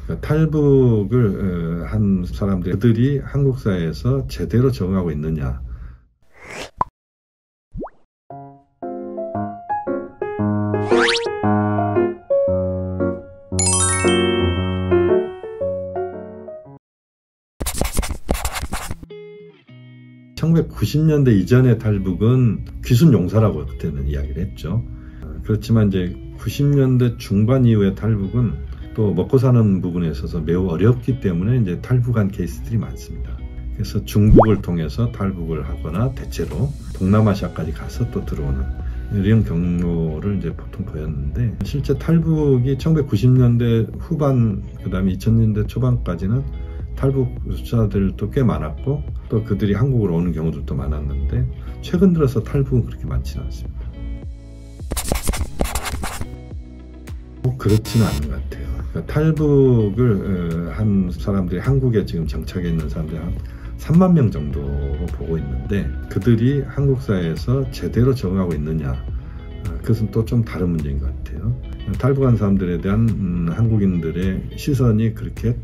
그러니까 탈북을 한 사람들이 한국 사회에서 제대로 적응하고 있느냐. (1990년대) 이전의 탈북은 귀순용사라고 그때는 이야기를 했죠. 그렇지만 이제 90년대 중반 이후의 탈북은 또 먹고 사는 부분에 있어서 매우 어렵기 때문에 이제 탈북한 케이스들이 많습니다. 그래서 중국을 통해서 탈북을 하거나 대체로 동남아시아까지 가서 또 들어오는 이런 경로를 이제 보통 보였는데, 실제 탈북이 1990년대 후반 그다음에 2000년대 초반까지는 탈북 숫자들도 꽤 많았고 또 그들이 한국으로 오는 경우들도 많았는데, 최근 들어서 탈북은 그렇게 많지는 않습니다. 그렇지는 않은 것 같아요. 그러니까 탈북을 한 사람들이 한국에 지금 정착해 있는 사람들이 한 3만 명 정도로 보고 있는데, 그들이 한국 사회에서 제대로 적응하고 있느냐, 그것은 또 좀 다른 문제인 것 같아요. 탈북한 사람들에 대한 한국인들의 시선이 그렇게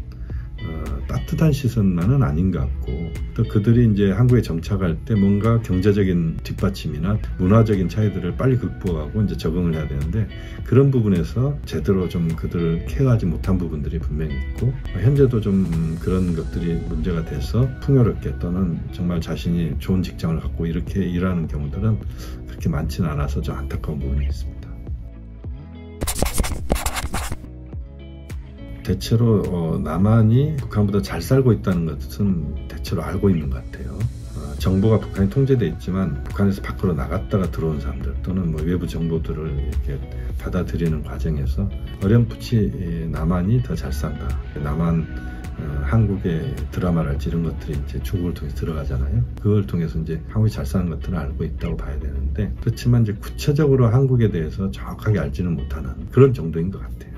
따뜻한 시선만은 아닌 것 같고, 또 그들이 이제 한국에 정착할 때 뭔가 경제적인 뒷받침이나 문화적인 차이들을 빨리 극복하고 이제 적응을 해야 되는데, 그런 부분에서 제대로 좀 그들을 케어하지 못한 부분들이 분명히 있고, 현재도 좀 그런 것들이 문제가 돼서 풍요롭게 또는 정말 자신이 좋은 직장을 갖고 이렇게 일하는 경우들은 그렇게 많지는 않아서 좀 안타까운 부분이 있습니다. 대체로 남한이 북한보다 잘 살고 있다는 것은 대체로 알고 있는 것 같아요. 정보가 북한이 통제되어 있지만 북한에서 밖으로 나갔다가 들어온 사람들 또는 뭐 외부 정보들을 이렇게 받아들이는 과정에서 어렴풋이 남한이 더 잘 산다. 남한 한국의 드라마랄지 이런 것들이 이제 중국을 통해서 들어가잖아요. 그걸 통해서 이제 한국이 잘 사는 것들을 알고 있다고 봐야 되는데, 그렇지만 이제 구체적으로 한국에 대해서 정확하게 알지는 못하는 그런 정도인 것 같아요.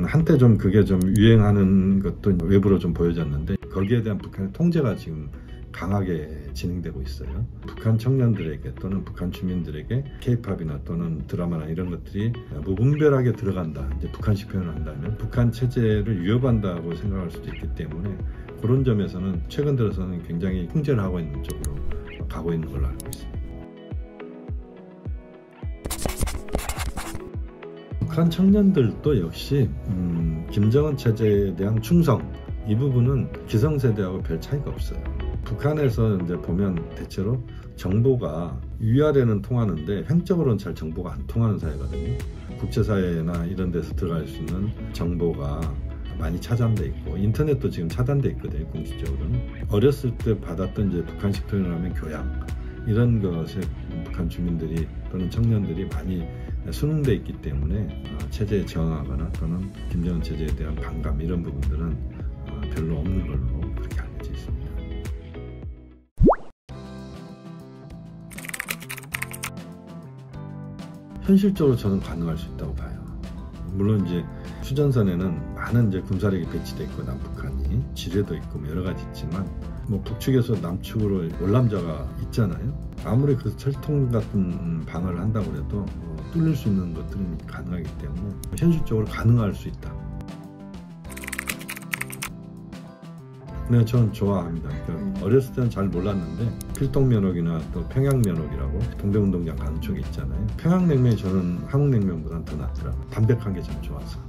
한때 좀 그게 좀 유행하는 것도 외부로 좀 보여졌는데, 거기에 대한 북한의 통제가 지금 강하게 진행되고 있어요. 북한 청년들에게 또는 북한 주민들에게 K-팝이나 또는 드라마나 이런 것들이 무분별하게 들어간다, 이제 북한식 표현을 한다면 북한 체제를 위협한다고 생각할 수도 있기 때문에, 그런 점에서는 최근 들어서는 굉장히 통제를 하고 있는 쪽으로 가고 있는 걸로 알고 있습니다. 북한 청년들도 역시 김정은 체제에 대한 충성, 이 부분은 기성세대하고 별 차이가 없어요. 북한에서 이제 보면 대체로 정보가 위아래는 통하는데 횡적으로는 잘 정보가 안 통하는 사회거든요. 국제사회나 이런 데서 들어갈 수 있는 정보가 많이 차단돼 있고, 인터넷도 지금 차단돼 있거든요. 공식적으로는. 어렸을 때 받았던 이제 북한식 표현을 하면 교양, 이런 것에 북한 주민들이 또는 청년들이 많이 수능돼 있기 때문에 체제에 저항하거나 또는 김정은 체제에 대한 반감, 이런 부분들은 별로 없는 걸로 그렇게 알려져 있습니다. 현실적으로 저는 가능할 수 있다고 봐요. 물론 이제 휴전선에는 많은 이제 군사력이 배치돼 있고, 남북한이 지뢰도 있고 뭐 여러 가지 있지만, 뭐 북측에서 남측으로 월남자가 있잖아요. 아무리 그 철통 같은 방어를 한다고 해도 뚫릴 수 있는 것들은 가능하기 때문에 현실적으로 가능할 수 있다. 네, 저는 좋아합니다. 그러니까 어렸을 때는 잘 몰랐는데 필동면옥이나 또 평양면옥이라고 동대운동장 가는 쪽에 있잖아요. 평양냉면이 저는 한국냉면보다는 더 낫더라고요. 담백한 게 참 좋아서.